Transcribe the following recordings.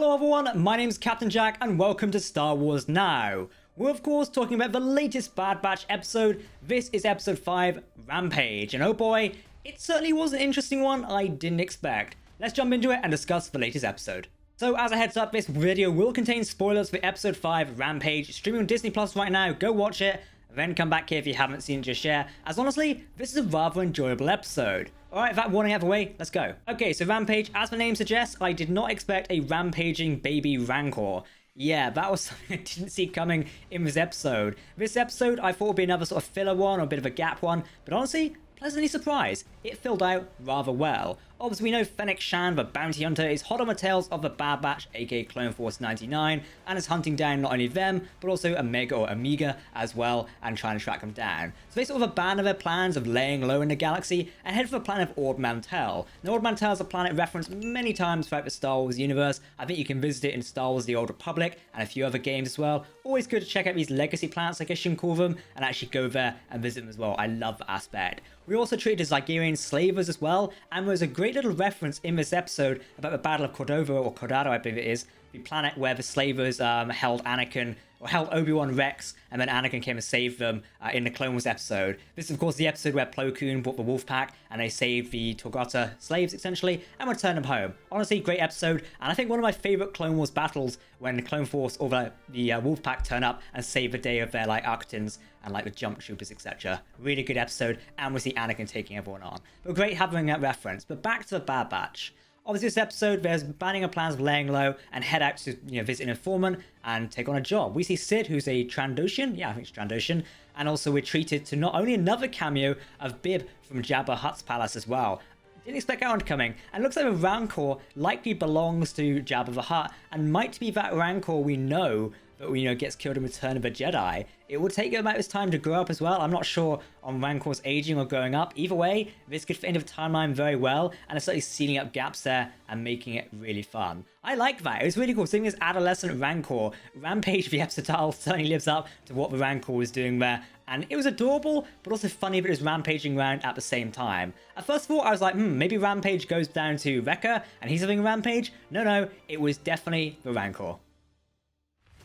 Hello everyone, my name is Captain Jack and welcome to Star Wars Now. We're of course talking about the latest Bad Batch episode. This is episode 5, Rampage, and oh boy, it certainly was an interesting one I didn't expect. Let's jump into it and discuss the latest episode. So as a heads up, this video will contain spoilers for episode 5, Rampage, streaming on Disney Plus right now. Go watch it, then come back here if you haven't seen it just yet, as honestly, this is a rather enjoyable episode. Alright, that warning out of the way, let's go. Okay, so Rampage, as the name suggests, I did not expect a rampaging baby Rancor. Yeah, that was something I didn't see coming in this episode. This episode, I thought would be another sort of filler one or a bit of a gap one, but honestly, pleasantly surprised. It filled out rather well. Obviously, we know Fennec Shand, the bounty hunter, is hot on the tails of the Bad Batch, aka Clone Force 99, and is hunting down not only them, but also Omega or Amiga as well, and trying to track them down. So they sort of abandon their plans of laying low in the galaxy and head for the planet of Ord Mantell. Now, Ord Mantell is a planet referenced many times throughout the Star Wars universe. I think you can visit it in Star Wars The Old Republic and a few other games as well. Always good to check out these legacy planets, I guess you can call them, and actually go there and visit them as well. I love that aspect. We also treated Zygerian slavers as well, and there's a great little reference in this episode about the Battle of Cordova, or Cordado I believe it is, the planet where the slavers held Anakin, or held Obi-Wan Rex, and then Anakin came and saved them in the Clone Wars episode. This is of course the episode where Plo Koon brought the Wolf Pack, and they saved the Torgota slaves essentially, and returned them home. Honestly, great episode, and I think one of my favourite Clone Wars battles when the Clone Force or the Wolf Pack turn up and save the day of their like Arctans and like the Jump Troopers, etc. Really good episode, and we see Anakin taking everyone on. But great having that reference. But back to the Bad Batch. Obviously, this episode, there's banning of plans of laying low and head out to visit an informant and take on a job. We see Sid, who's a Trandoshan, yeah, I think it's Trandoshan, and also we're treated to not only another cameo of Bib from Jabba the Hutt's palace as well. Didn't expect that one coming, and looks like the Rancor likely belongs to Jabba the Hutt and might be that Rancor we know that gets killed in Return of the Jedi. It will take about this time to grow up as well. I'm not sure on Rancor's aging or growing up. Either way, this could fit into the timeline very well, and it's certainly sealing up gaps there and making it really fun. I like that. It was really cool seeing this adolescent Rancor. Rampage, the episode title, certainly lives up to what the Rancor was doing there. And it was adorable, but also funny that it was rampaging around at the same time. At first thought, I was like, maybe Rampage goes down to Wrecker and he's having a rampage. No, it was definitely the Rancor.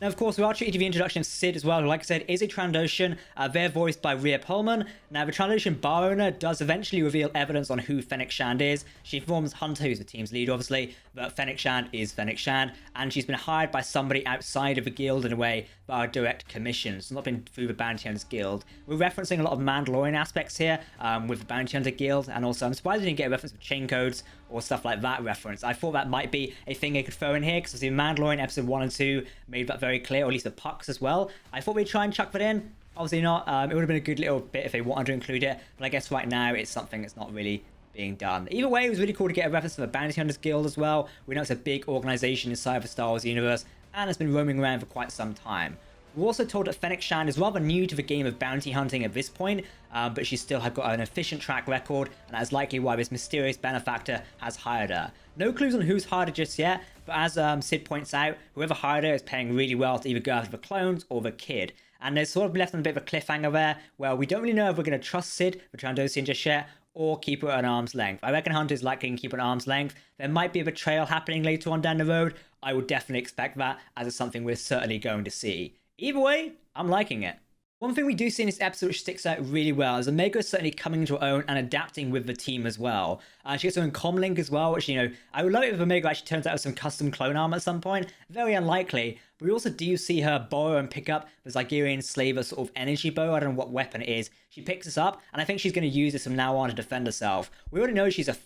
Now, of course, we are treated to the introduction of Sid as well, who, like I said, is a Trandoshan. They're voiced by Rhea Pullman. Now, the Trandoshan bar owner does eventually reveal evidence on who Fennec Shand is. She informs Hunter, who's the team's lead, obviously, that Fennec Shand is Fennec Shand, and she's been hired by somebody outside of the guild in a way via direct commission. So not been through the Bounty Hunters Guild. We're referencing a lot of Mandalorian aspects here with the Bounty Hunter Guild, and also I'm surprised we didn't get a reference with chain codes or stuff like that reference. I thought that might be a thing they could throw in here, because the Mandalorian episode 1 and 2 made that very clear, or at least the pucks as well. I thought we'd try and chuck that in. Obviously not. It would have been a good little bit if they wanted to include it, but I guess right now it's something that's not really being done. Either way, it was really cool to get a reference to the Bounty Hunters Guild as well. We know it's a big organization inside the Star Wars universe, and it's been roaming around for quite some time. We're also told that Fennec Shand is rather new to the game of bounty hunting at this point, but she still has got an efficient track record, and that is likely why this mysterious benefactor has hired her. No clues on who's hired her just yet, but as Sid points out, whoever hired her is paying really well to either go after the clones or the kid. And there's sort of left on a bit of a cliffhanger there, where we don't really know if we're going to trust Sid, the Trandoshan, just yet, or keep her at an arm's length. I reckon Hunter's likely to keep her at arm's length. There might be a betrayal happening later on down the road. I would definitely expect that, as it's something we're certainly going to see. Either way, I'm liking it. One thing we do see in this episode which sticks out really well is Omega is certainly coming into her own and adapting with the team as well. She gets her own comlink as well, which, I would love it if Omega actually turns out with some custom clone armor at some point. Very unlikely, but we also do see her borrow and pick up the Zygerian slaver sort of energy bow. I don't know what weapon it is. She picks this up, and I think she's going to use this from now on to defend herself. We already know she's a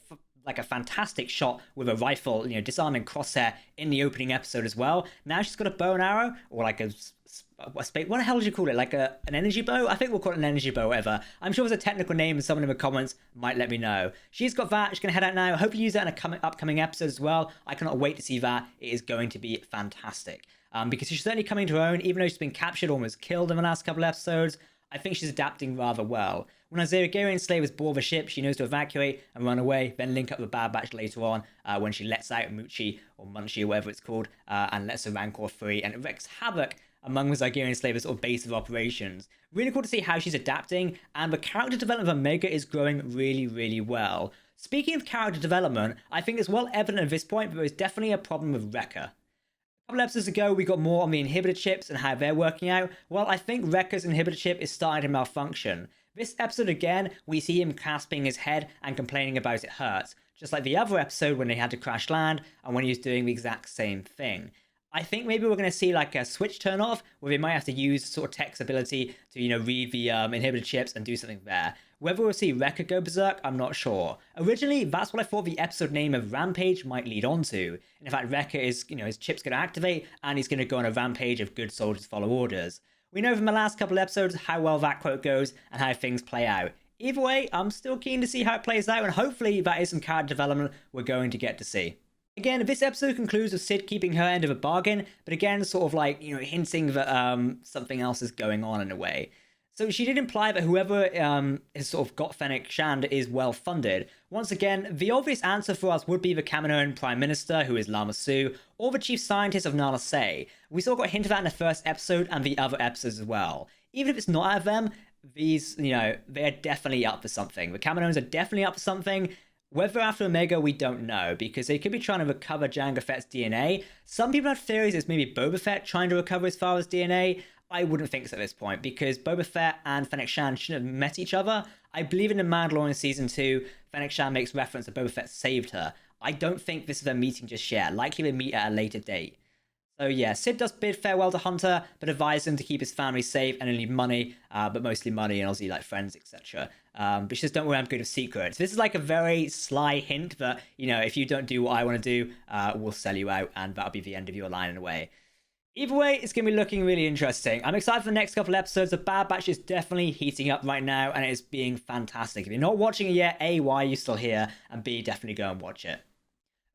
fantastic shot with a rifle, disarming crosshair in the opening episode as well. Now she's got a bow and arrow, or like what the hell did you call it? Like an energy bow? I think we'll call it an energy bow, whatever. I'm sure there's a technical name, and someone in the comments might let me know. She's got that. She's going to head out now. Hopefully use that in an upcoming episode as well. I cannot wait to see that. It is going to be fantastic. Because she's certainly coming to her own, even though she's been captured, almost killed in the last couple of episodes. I think she's adapting rather well. When our Zygerian slavers board the ship, she knows to evacuate and run away, then link up with Bad Batch later on when she lets out Muchi, or Munchie, or whatever it's called, and lets the Rancor free, and it wreaks havoc among the Zygerian slavers or base of operations. Really cool to see how she's adapting, and the character development of Omega is growing really, really well. Speaking of character development, I think it's well evident at this point that there's definitely a problem with Wrecker. A couple episodes ago, we got more on the inhibitor chips and how they're working out. Well, I think Wrecker's inhibitor chip is starting to malfunction. This episode again, we see him clasping his head and complaining about it hurts, just like the other episode when he had to crash land and when he was doing the exact same thing. I think maybe we're going to see like a switch turn off where they might have to use sort of tech's ability to, read the inhibitor chips and do something there. Whether we'll see Wrecker go berserk, I'm not sure. Originally, that's what I thought the episode name of Rampage might lead on to. And in fact, Wrecker is, his chip's going to activate and he's going to go on a rampage of good soldiers follow orders. We know from the last couple episodes how well that quote goes and how things play out. Either way, I'm still keen to see how it plays out and hopefully that is some character development we're going to get to see. Again, this episode concludes with Sid keeping her end of a bargain, but again, sort of like, hinting that something else is going on in a way. So she did imply that whoever has sort of got Fennec Shand is well funded. Once again, the obvious answer for us would be the Kaminoan Prime Minister, who is Lama Su, or the Chief Scientist of Nala Se. We sort of got a hint of that in the first episode and the other episodes as well. Even if it's not out of them, these, they're definitely up for something. The Kaminoans are definitely up for something. Whether after Omega, we don't know, because they could be trying to recover Jango Fett's DNA. Some people have theories it's maybe Boba Fett trying to recover his father's DNA. I wouldn't think so at this point, because Boba Fett and Fennec Shand shouldn't have met each other. I believe in The Mandalorian Season 2, Fennec Shand makes reference that Boba Fett saved her. I don't think this is a meeting just yet. Likely they meet at a later date. So yeah, Sid does bid farewell to Hunter, but advises him to keep his family safe and leave money, but mostly money and obviously like friends, etc. But she says, don't worry, I'm good with secrets. This is like a very sly hint that, if you don't do what I want to do, we'll sell you out and that'll be the end of your line in a way. Either way, it's going to be looking really interesting. I'm excited for the next couple episodes. The Bad Batch is definitely heating up right now and it is being fantastic. If you're not watching it yet, A, why are you still here? And B, definitely go and watch it.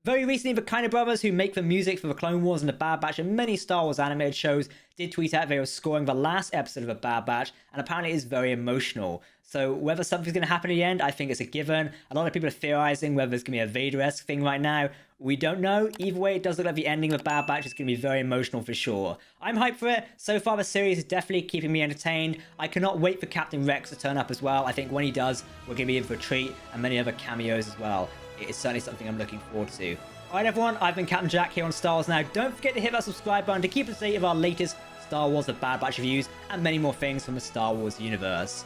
Very recently, the Kind of Brothers, who make the music for the Clone Wars and the Bad Batch and many Star Wars animated shows, did tweet out they were scoring the last episode of the Bad Batch, and apparently it is very emotional. So whether something's going to happen in the end, I think it's a given. A lot of people are theorizing whether there's going to be a Vader-esque thing right now. We don't know. Either way, it does look like the ending of the Bad Batch is going to be very emotional for sure. I'm hyped for it. So far, the series is definitely keeping me entertained. I cannot wait for Captain Rex to turn up as well. I think when he does, we're going to be in for a treat, and many other cameos as well. It is certainly something I'm looking forward to. Alright everyone, I've been Captain Jack here on Star Wars Now. Don't forget to hit that subscribe button to keep up to date of our latest Star Wars The Bad Batch reviews and many more things from the Star Wars universe.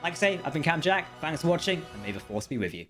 Like I say, I've been Captain Jack, thanks for watching, and may the Force be with you.